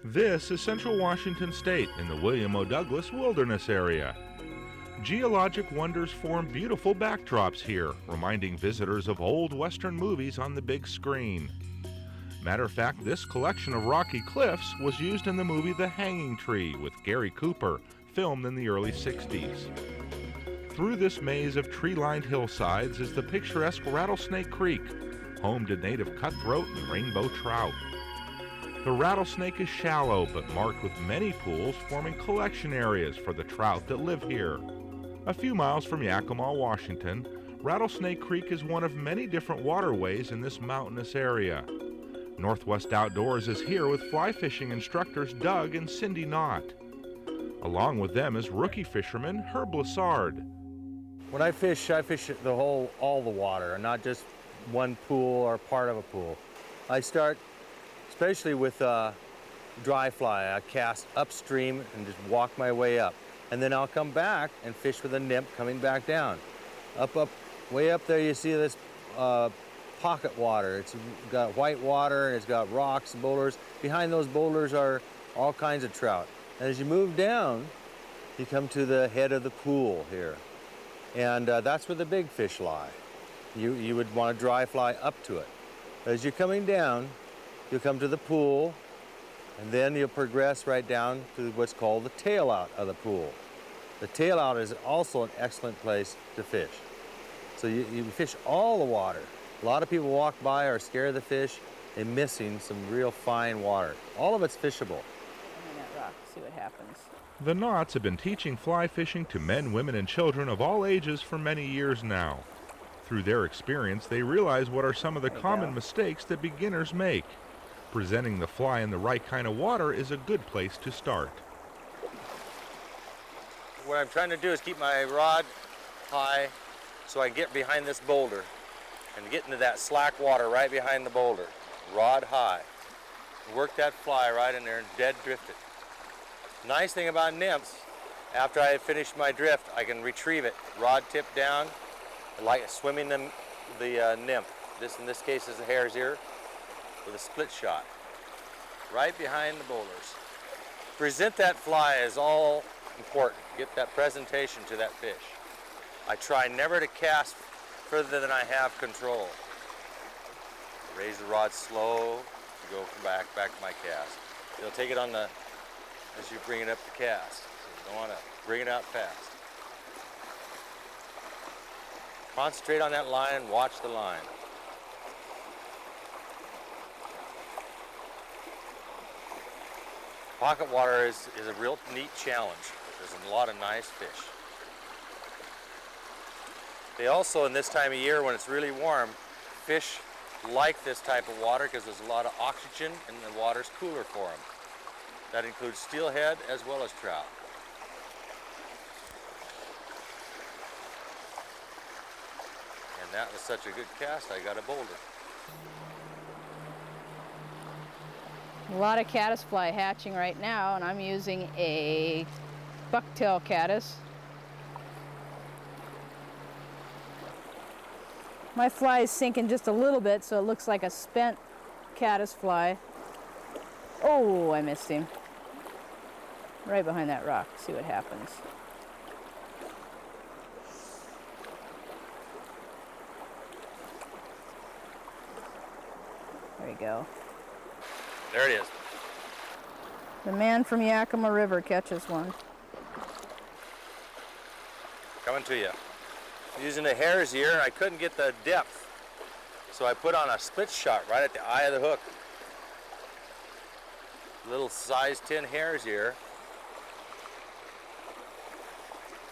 This is Central Washington State in the William O. Douglas Wilderness Area. Geologic wonders form beautiful backdrops here, reminding visitors of old Western movies on the big screen. Matter of fact, this collection of rocky cliffs was used in the movie The Hanging Tree with Gary Cooper, filmed in the early 60s. Through this maze of tree-lined hillsides is the picturesque Rattlesnake Creek, home to native cutthroat and rainbow trout. The Rattlesnake is shallow but marked with many pools forming collection areas for the trout that live here. A few miles from Yakima, Washington, Rattlesnake Creek is one of many different waterways in this mountainous area. Northwest Outdoors is here with fly fishing instructors Doug and Cindy Nott. Along with them is rookie fisherman Herb Blisard. When I fish all the water, and not just one pool or part of a pool. I start especially with dry fly. I cast upstream and just walk my way up. And then I'll come back and fish with a nymph coming back down. Way up there you see this pocket water. It's got white water and it's got rocks and boulders. Behind those boulders are all kinds of trout. And as you move down, you come to the head of the pool here. And that's where the big fish lie. You would want to dry fly up to it. As you're coming down, you'll come to the pool, and then you'll progress right down to what's called the tail out of the pool. The tail out is also an excellent place to fish. So you fish all the water. A lot of people walk by are scared of the fish and missing some real fine water. All of it's fishable. On that rock, see what happens. The Knotts have been teaching fly fishing to men, women, and children of all ages for many years now. Through their experience, they realize what are some of the common mistakes that beginners make. Presenting the fly in the right kind of water is a good place to start. What I'm trying to do is keep my rod high so I get behind this boulder and get into that slack water right behind the boulder. Rod high. Work that fly right in there and dead drift it. Nice thing about nymphs, after I finish my drift, I can retrieve it, rod tip down, like swimming the nymph. This in this case is a hare's ear with a split shot, right behind the boulders. Present that fly is all important. Get that presentation to that fish. I try never to cast further than I have control. Raise the rod slow, go back to my cast. You'll take it on the as you bring it up the cast. So you don't want to bring it out fast. Concentrate on that line and watch the line. Pocket water is a real neat challenge. There's a lot of nice fish. They also, in this time of year when it's really warm, fish like this type of water because there's a lot of oxygen and the water's cooler for them. That includes steelhead as well as trout. And that was such a good cast, I got a boulder. A lot of caddisfly hatching right now, and I'm using a bucktail caddis. My fly is sinking just a little bit, so it looks like a spent caddisfly. Oh, I missed him. Right behind that rock. See what happens. There you go. There it is. The man from Yakima River catches one. Coming to you. Using a hare's ear, I couldn't get the depth, so I put on a split shot right at the eye of the hook. Little size 10 hare's ear.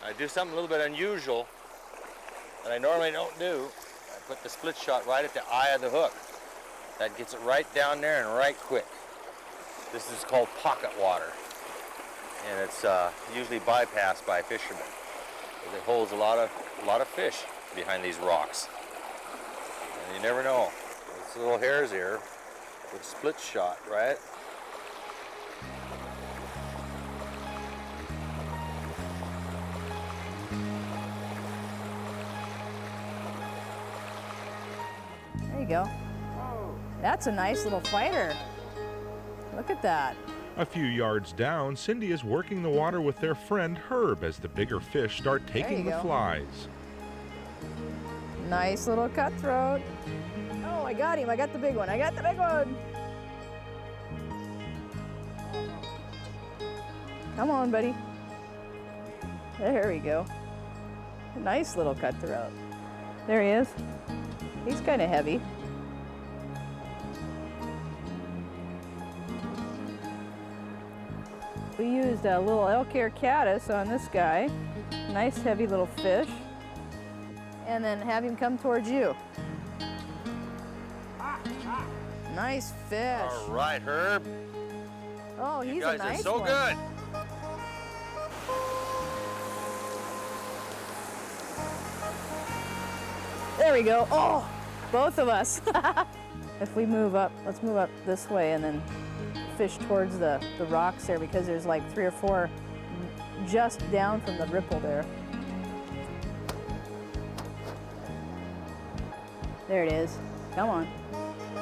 I do something a little bit unusual that I normally don't do. I put the split shot right at the eye of the hook. That gets it right down there and right quick. This is called pocket water, and it's usually bypassed by fishermen. It holds a lot of fish behind these rocks, and you never know. It's a little hare's ear with a split shot, right? There you go. That's a nice little fighter. Look at that. A few yards down, Cindy is working the water with their friend Herb as the bigger fish start taking the flies. Nice little cutthroat. Oh, I got him. I got the big one. I got the big one. Come on, buddy. There we go. Nice little cutthroat. There he is. He's kind of heavy. We used a little elk hair caddis on this guy. Nice heavy little fish. And then have him come towards you. Nice fish. All right, Herb. Oh, he's you guys a nice are so one. good. There we go. Oh, both of us. If we move up, let's move up this way and then fish towards the rocks there, because there's like 3 or 4 just down from the ripple there. There it is. Come on.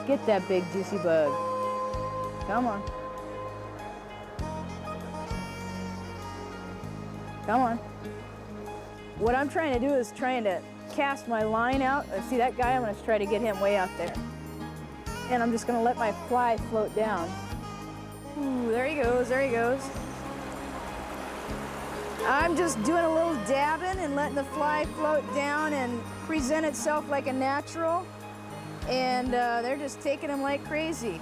Get that big juicy bug. Come on. Come on. What I'm trying to do is trying to cast my line out. See that guy? I'm going to try to get him way out there. And I'm just going to let my fly float down. Ooh, there he goes, there he goes. I'm just doing a little dabbing and letting the fly float down and present itself like a natural. And they're just taking them like crazy.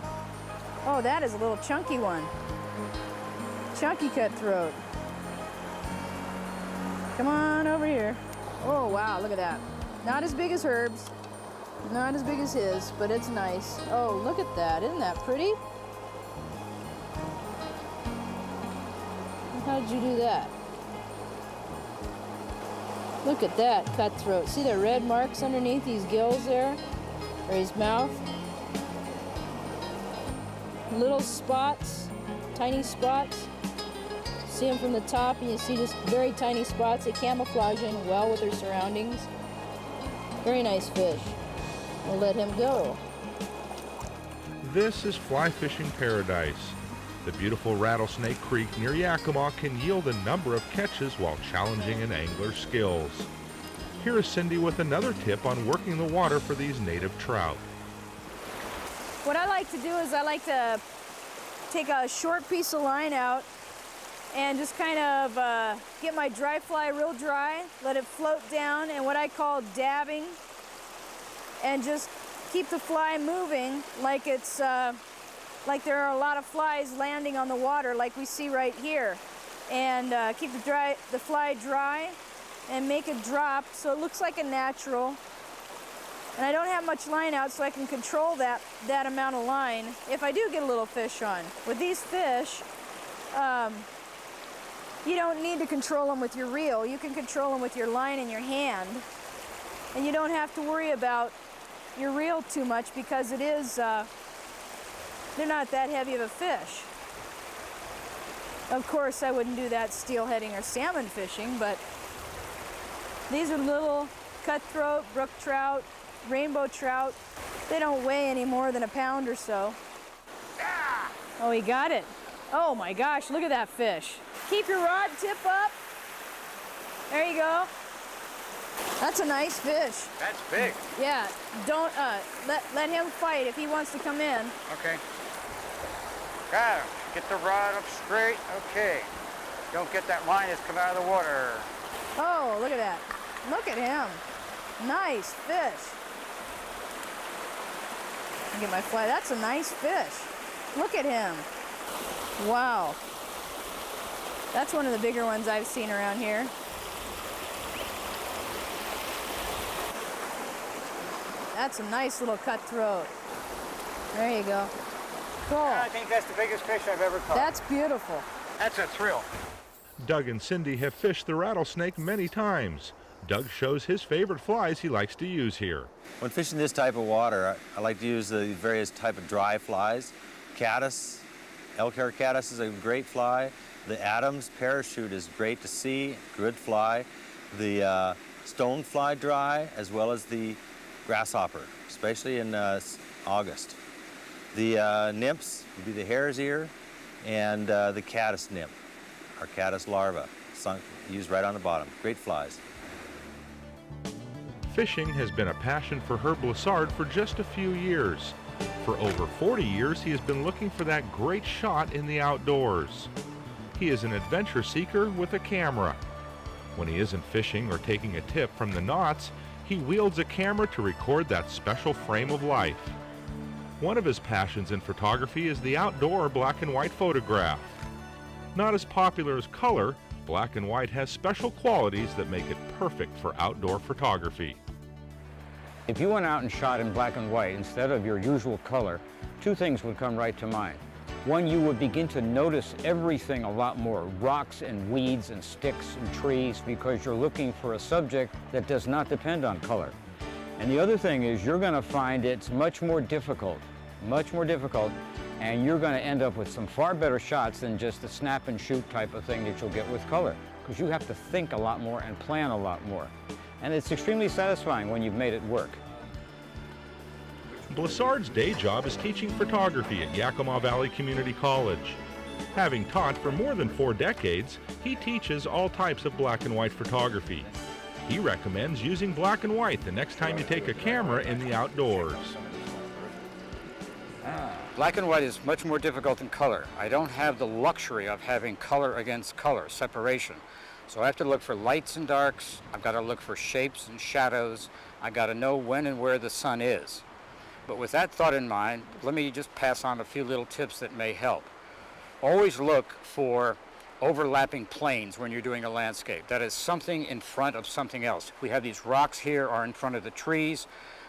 Oh, that is a little chunky one. Chunky cutthroat. Come on over here. Oh, wow, look at that. Not as big as Herb's. Not as big as his, but it's nice. Oh, look at that. Isn't that pretty? How did you do that? Look at that cutthroat. See the red marks underneath these gills there? Or his mouth? Little spots, tiny spots. See them from the top and you see just very tiny spots. They camouflage in well with their surroundings. Very nice fish. We'll let him go. This is fly fishing paradise. The beautiful Rattlesnake Creek near Yakima can yield a number of catches while challenging an angler's skills. Here is Cindy with another tip on working the water for these native trout. What I like to do is I like to take a short piece of line out and just kind of get my dry fly real dry, let it float down, and what I call dabbing, and just keep the fly moving like it's like there are a lot of flies landing on the water like we see right here, and keep the fly dry and make it drop so it looks like a natural. And I don't have much line out, so I can control that amount of line if I do get a little fish on. With these fish, you don't need to control them with your reel. You can control them with your line in your hand. And you don't have to worry about your reel too much because it is, they're not that heavy of a fish. Of course, I wouldn't do that steelheading or salmon fishing, but these are little cutthroat, brook trout, rainbow trout. They don't weigh any more than a pound or so. Oh, he got it. Oh my gosh, look at that fish. Keep your rod tip up. There you go. That's a nice fish. That's big. Yeah, don't, let him fight if he wants to come in. Okay. Got him. Get the rod up straight. Okay. Don't get that line that's come out of the water. Oh, look at that. Look at him. Nice fish. I'll get my fly. That's a nice fish. Look at him. Wow. That's one of the bigger ones I've seen around here. That's a nice little cutthroat. There you go. Cool. I think that's the biggest fish I've ever caught. That's beautiful. That's a thrill. Doug and Cindy have fished the rattlesnake many times. Doug shows his favorite flies he likes to use here. When fishing this type of water, I like to use the various type of dry flies. Caddis, elk hair caddis is a great fly. The Adams parachute is great to see, good fly. The stonefly dry, as well as the grasshopper, especially in August. The nymphs would be the hare's ear, and the caddis nymph, our caddis larva, used right on the bottom. Great flies. Fishing has been a passion for Herb Blisard for just a few years. For over 40 years, he has been looking for that great shot in the outdoors. He is an adventure seeker with a camera. When he isn't fishing or taking a tip from the Knotts, he wields a camera to record that special frame of life. One of his passions in photography is the outdoor black and white photograph. Not as popular as color, black and white has special qualities that make it perfect for outdoor photography. If you went out and shot in black and white instead of your usual color, two things would come right to mind. One, you would begin to notice everything a lot more, rocks and weeds and sticks and trees, because you're looking for a subject that does not depend on color. And the other thing is you're going to find it's much more difficult, and you're going to end up with some far better shots than just the snap and shoot type of thing that you'll get with color, because you have to think a lot more and plan a lot more. And it's extremely satisfying when you've made it work. Blisard's day job is teaching photography at Yakima Valley Community College. Having taught for more than 4 decades, he teaches all types of black and white photography. He recommends using black and white the next time you take a camera in the outdoors. Black and white is much more difficult than color. I don't have the luxury of having color against color, separation. So I have to look for lights and darks, I've got to look for shapes and shadows, I've got to know when and where the sun is. But with that thought in mind, let me just pass on a few little tips that may help. Always look for overlapping planes when you're doing a landscape. That is something in front of something else. We have these rocks here are in front of the trees,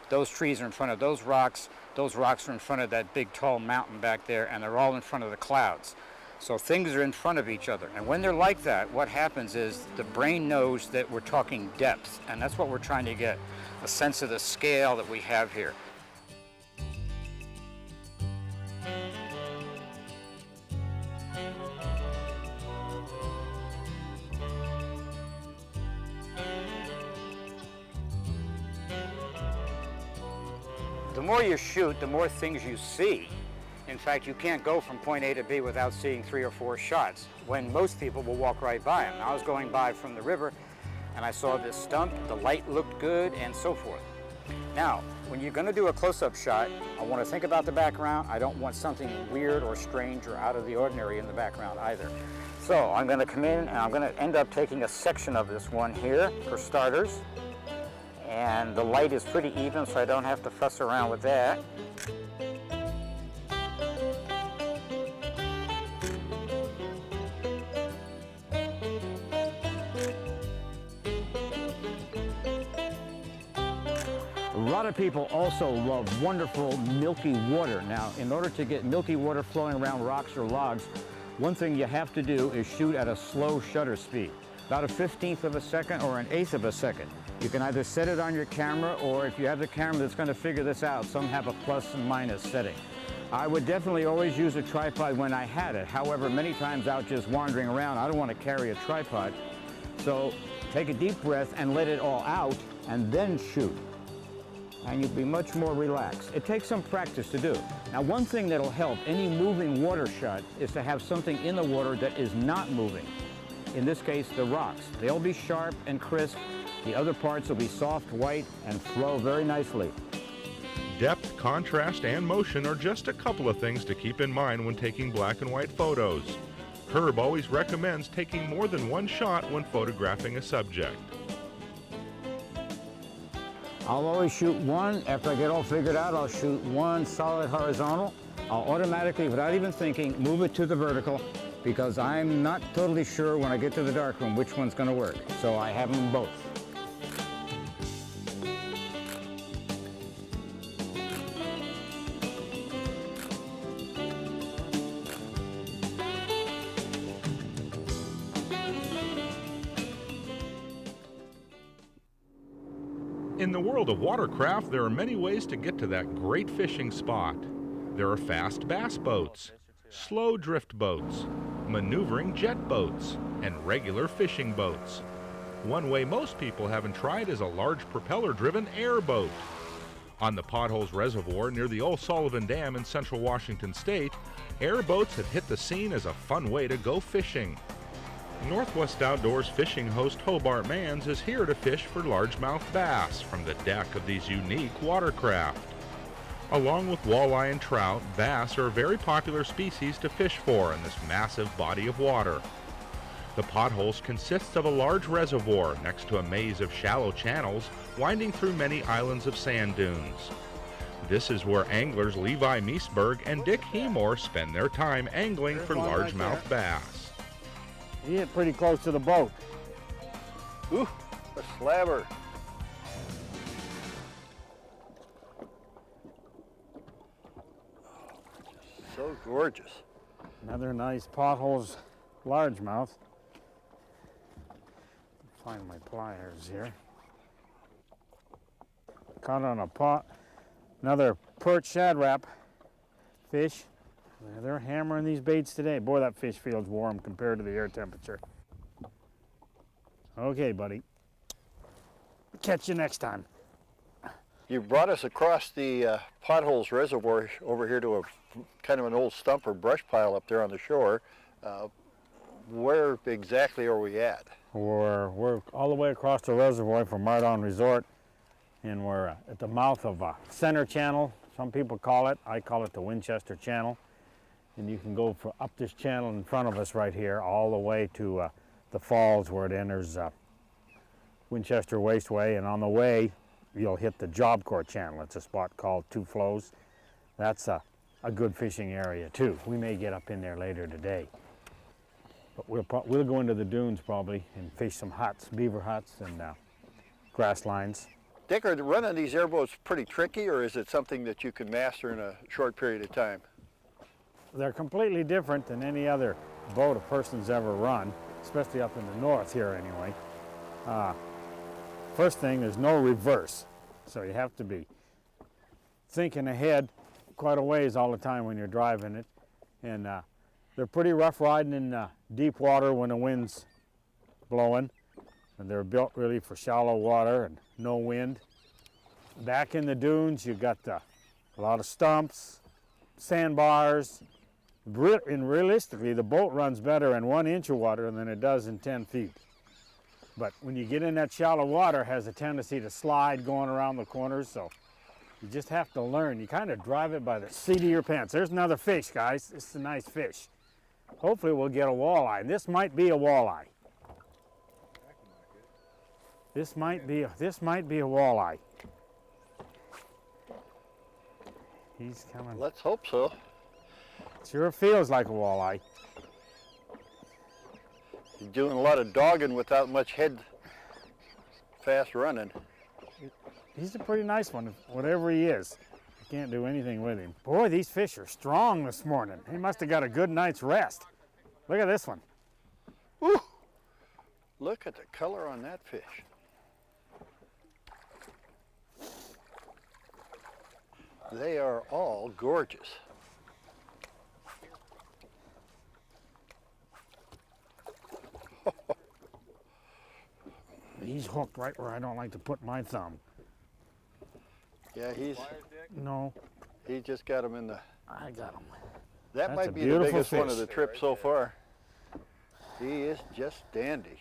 those trees are in front of those rocks are in front of that big tall mountain back there, and they're all in front of the clouds. So things are in front of each other. And when they're like that, what happens is the brain knows that we're talking depth, and that's what we're trying to get, a sense of the scale that we have here. The more you shoot, the more things you see. In fact, you can't go from point A to B without seeing 3 or 4 shots, when most people will walk right by them. I was going by from the river, and I saw this stump, the light looked good, and so forth. Now, when you're going to do a close-up shot, I want to think about the background. I don't want something weird or strange or out of the ordinary in the background either. So I'm going to come in, and I'm going to end up taking a section of this one here, for starters. And the light is pretty even, so I don't have to fuss around with that. A lot of people also love wonderful milky water. Now, in order to get milky water flowing around rocks or logs, one thing you have to do is shoot at a slow shutter speed, about 1/15 of a second or 1/8 of a second. You can either set it on your camera, or if you have the camera that's going to figure this out, some have a plus and minus setting. I would definitely always use a tripod when I had it. However, many times out just wandering around, I don't want to carry a tripod. So take a deep breath and let it all out, and then shoot. And you'll be much more relaxed. It takes some practice to do. Now, one thing that'll help any moving water shot is to have something in the water that is not moving. In this case, the rocks. They'll be sharp and crisp. The other parts will be soft, white, and flow very nicely. Depth, contrast, and motion are just a couple of things to keep in mind when taking black and white photos. Herb always recommends taking more than one shot when photographing a subject. I'll always shoot one. After I get all figured out, I'll shoot one solid horizontal. I'll automatically, without even thinking, move it to the vertical, because I'm not totally sure when I get to the darkroom which one's going to work. So I have them both. In the world of watercraft, there are many ways to get to that great fishing spot. There are fast bass boats, slow drift boats, maneuvering jet boats, and regular fishing boats. One way most people haven't tried is a large propeller-driven airboat. On the Potholes Reservoir near the Old Sullivan Dam in central Washington state, airboats have hit the scene as a fun way to go fishing. Northwest Outdoors fishing host Hobart Mans is here to fish for largemouth bass from the deck of these unique watercraft. Along with walleye and trout, bass are a very popular species to fish for in this massive body of water. The Potholes consists of a large reservoir next to a maze of shallow channels winding through many islands of sand dunes. This is where anglers Levi Meisberg and Dick Hemore spend their time angling for largemouth bass. You get pretty close to the boat. Ooh, a slabber. So gorgeous. Another nice Potholes largemouth. Find my pliers here. Caught on a pot. Another perch shad wrap fish. They're hammering these baits today. Boy, that fish feels warm compared to the air temperature. Okay, buddy. Catch you next time. You brought us across the Potholes Reservoir over here to a kind of an old stump or brush pile up there on the shore. Where exactly are we at? We're all the way across the reservoir from Mardon Resort, and we're at the mouth of a center channel. Some people call it. I call it the Winchester Channel. And you can go up this channel in front of us right here, all the way to the falls where it enters Winchester Wasteway. And on the way, you'll hit the Job Corps Channel. It's a spot called Two Flows. That's a good fishing area too. We may get up in there later today. But we'll go into the dunes probably and fish some huts, beaver huts and grass lines. Dick, are running these airboats pretty tricky, or is it something that you can master in a short period of time? They're completely different than any other boat a person's ever run, especially up in the north here anyway. First thing, there's no reverse, so you have to be thinking ahead quite a ways all the time when you're driving it. And they're pretty rough riding in deep water when the wind's blowing. And they're built really for shallow water and no wind. Back in the dunes, you've got a lot of stumps, sandbars. And realistically, the boat runs better in 1 inch of water than it does in 10 feet. But when you get in that shallow water, it has a tendency to slide going around the corners, so you just have to learn. You kind of drive it by the seat of your pants. There's another fish, guys. This is a nice fish. Hopefully we'll get a walleye. And this might be a walleye. This might be a walleye. He's coming. Let's hope so. Sure feels like a walleye. You're doing a lot of dogging without much head fast running. He's a pretty nice one, whatever he is. You can't do anything with him. Boy, these fish are strong this morning. He must have got a good night's rest. Look at this one. Woo! Look at the color on that fish. They are all gorgeous. He's hooked right where I don't like to put my thumb. Yeah, No, he just got him in the... I got him. That That's might a be the beautiful biggest one of fish. the trip so far. He is just dandy.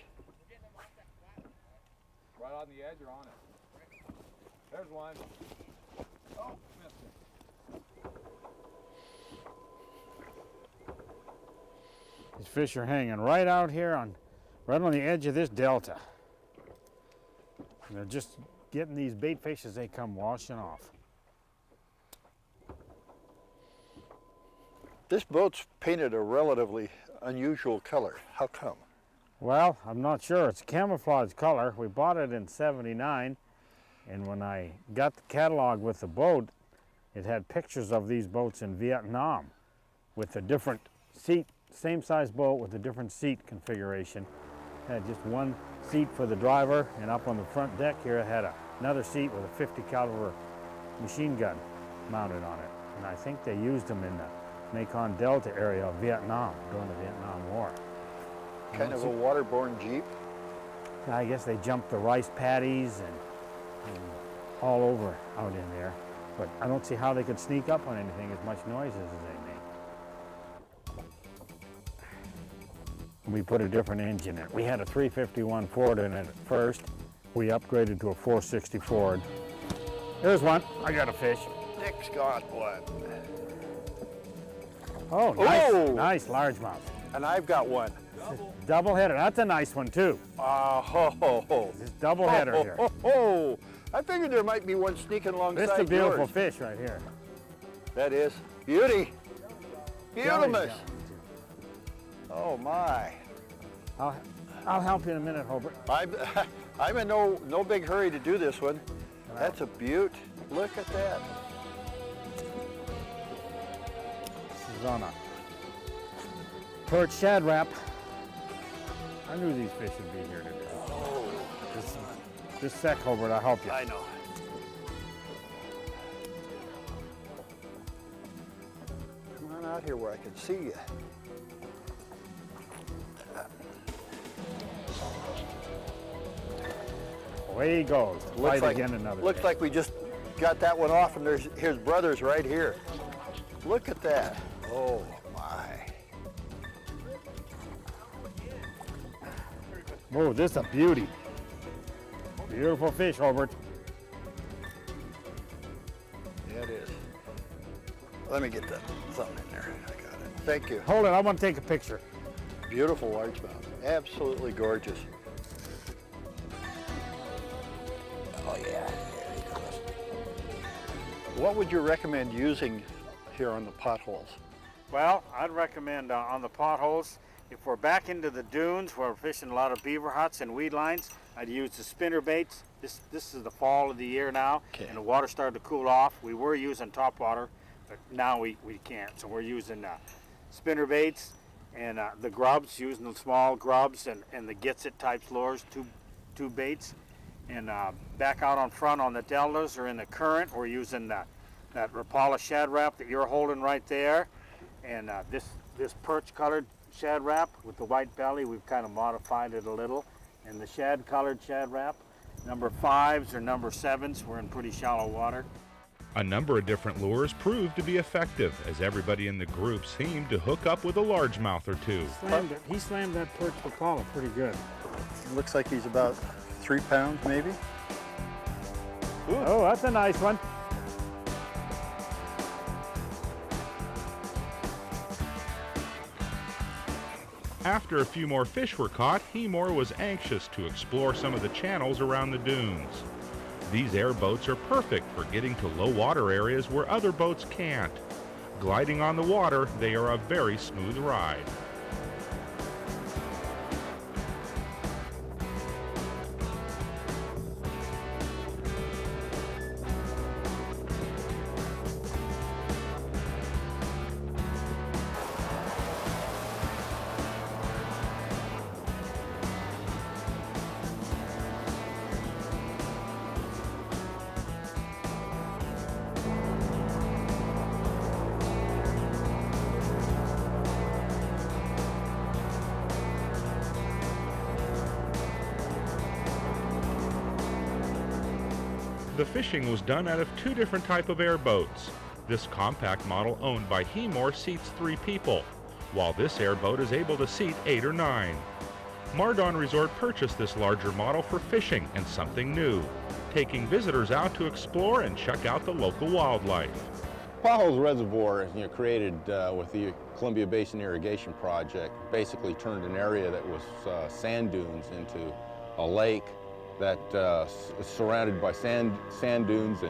Right on the edge or on it? There's one. Oh, missed it. These fish are hanging right out here right on the edge of this delta. And they're just getting these bait fish as they come washing off. This boat's painted a relatively unusual color. How come? Well, I'm not sure. It's a camouflage color. We bought it in '79, and when I got the catalog with the boat, it had pictures of these boats in Vietnam with a different seat, same size boat with a different seat configuration. It had just one seat for the driver, and up on the front deck here it had another seat with a 50 caliber machine gun mounted on it. And I think they used them in the Mekong Delta area of Vietnam during the Vietnam War. Kind of a waterborne Jeep. I guess they jumped the rice paddies and all over out in there. but I don't see how they could sneak up on anything as much noise as they make. We put a different engine in it. We had a 351 Ford in it at first. We upgraded to a 460 Ford. There's one. I got a fish. Nick's got one. Oh, nice, Oh! nice largemouth. And I've got one. Double header. That's a nice one too. Ho, ho, ho. This double header here. Ho, ho, ho. I figured there might be one sneaking alongside This is a beautiful yours. fish right here. That is. Beauty. Jelly's Beautimous. got one, too. Oh my. I'll help you in a minute, Hobart. I'm in no big hurry to do this one. That's a beaut. Look at that. This is on a perch shad wrap. I knew these fish would be here today. Oh, Just sec, Hobart, I'll help you. I know. Come on out here where I can see you. Away he goes. Fight again another looks day. like we just got that one off, and there's his brothers right here. Look at that. Oh my. Oh, this is a beauty. Beautiful fish, Hobart. Yeah, it is. Let me get that thumb in there. I got it. Thank you. Hold it, I want to take a picture. Beautiful largemouth. Absolutely gorgeous. Oh yeah, there he goes. What would you recommend using here on the potholes? Well, I'd recommend on the potholes, if we're back into the dunes where we're fishing a lot of beaver huts and weed lines, I'd use the spinner baits. This is the fall of the year now, and the water started to cool off. We were using top water, but now we can't. So we're using spinner baits and the grubs, using the small grubs and the Gitsit type lures, two baits. And back out on front on the deltas or in the current, we're using that Rapala shad wrap that you're holding right there. And this perch colored shad wrap with the white belly, we've kind of modified it a little. And the shad colored shad wrap, number 5s or number 7s, we're in pretty shallow water. A number of different lures proved to be effective, as everybody in the group seemed to hook up with a largemouth or two. He slammed that perch Rapala pretty good. It looks like he's about 3 pounds maybe. Ooh. Oh, that's a nice one. After a few more fish were caught, Hemore was anxious to explore some of the channels around the dunes. These airboats are perfect for getting to low water areas where other boats can't. Gliding on the water, they are a very smooth ride. The fishing was done out of 2 different types of airboats. This compact model owned by Hemore seats 3 people, while this airboat is able to seat 8 or 9. Mardon Resort purchased this larger model for fishing and something new, taking visitors out to explore and check out the local wildlife. Potholes Reservoir, created with the Columbia Basin Irrigation Project, basically turned an area that was sand dunes into a lake that is surrounded by sand dunes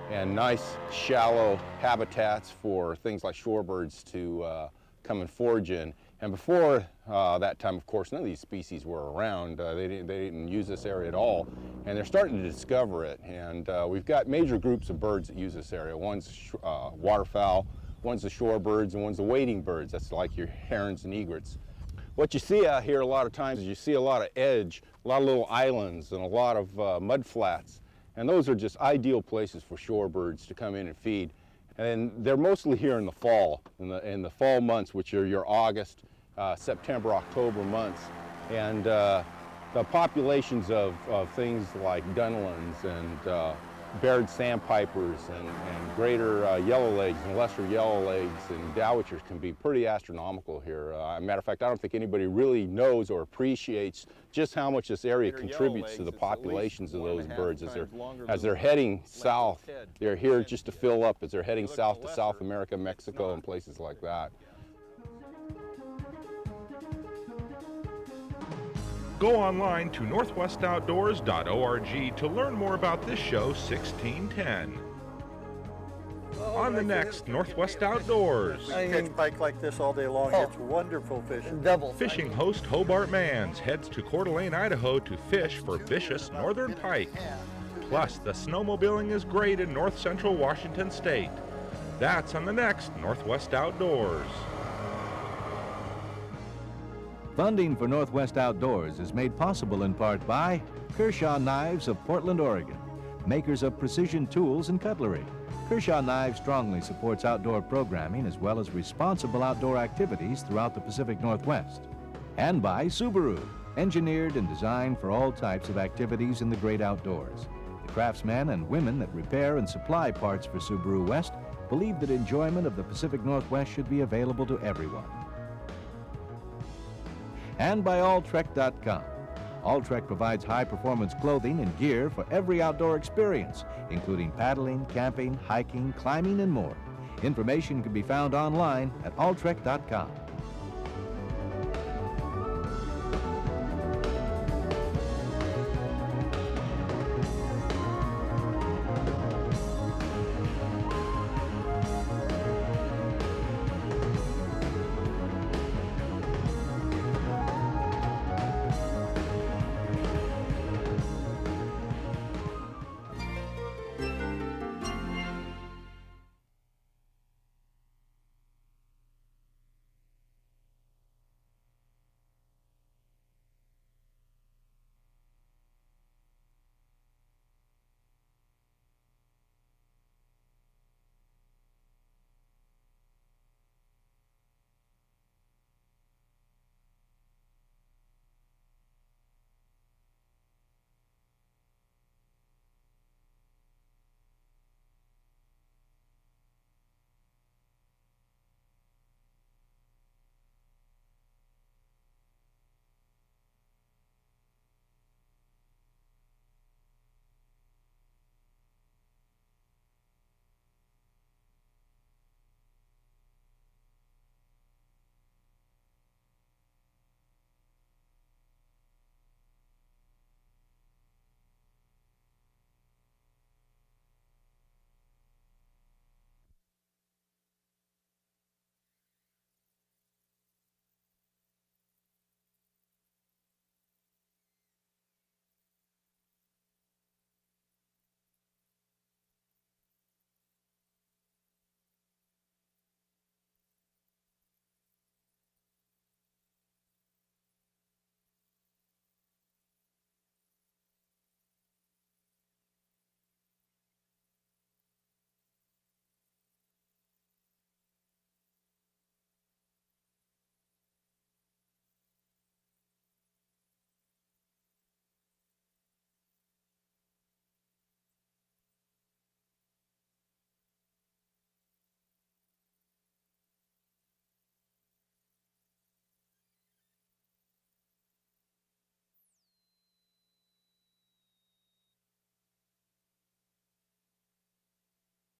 and nice shallow habitats for things like shorebirds to come and forage in. And before that time, of course, none of these species were around. They didn't use this area at all, and they're starting to discover it. And we've got major groups of birds that use this area. One's waterfowl, one's the shorebirds, and one's the wading birds. That's like your herons and egrets. What you see out here a lot of times is you see a lot of edge, a lot of little islands, and a lot of mud flats. And those are just ideal places for shorebirds to come in and feed. And they're mostly here in the fall, in the fall months, which are your August, September, October months. And the populations of things like dunlins and Baird sandpipers and greater yellowlegs and lesser yellowlegs and dowitchers can be pretty astronomical here. Matter of fact, I don't think anybody really knows or appreciates just how much this area contributes to the populations of those birds as they're heading south. They're here just to fill up as they're heading south to South America, Mexico, and places like that. Go online to northwestoutdoors.org to learn more about this show 1610. On the next Northwest Outdoors. We can catch pike like this all day long. It's wonderful fishing. Fishing host Hobart Mans heads to Coeur d'Alene, Idaho to fish for vicious northern pike. Plus, the snowmobiling is great in north central Washington state. That's on the next Northwest Outdoors. Funding for Northwest Outdoors is made possible in part by Kershaw Knives of Portland, Oregon, makers of precision tools and cutlery. Kershaw Knives strongly supports outdoor programming as well as responsible outdoor activities throughout the Pacific Northwest. And by Subaru, engineered and designed for all types of activities in the great outdoors. The craftsmen and women that repair and supply parts for Subaru West believe that enjoyment of the Pacific Northwest should be available to everyone. And by alltrek.com. Alltrek provides high-performance clothing and gear for every outdoor experience, including paddling, camping, hiking, climbing, and more. Information can be found online at alltrek.com.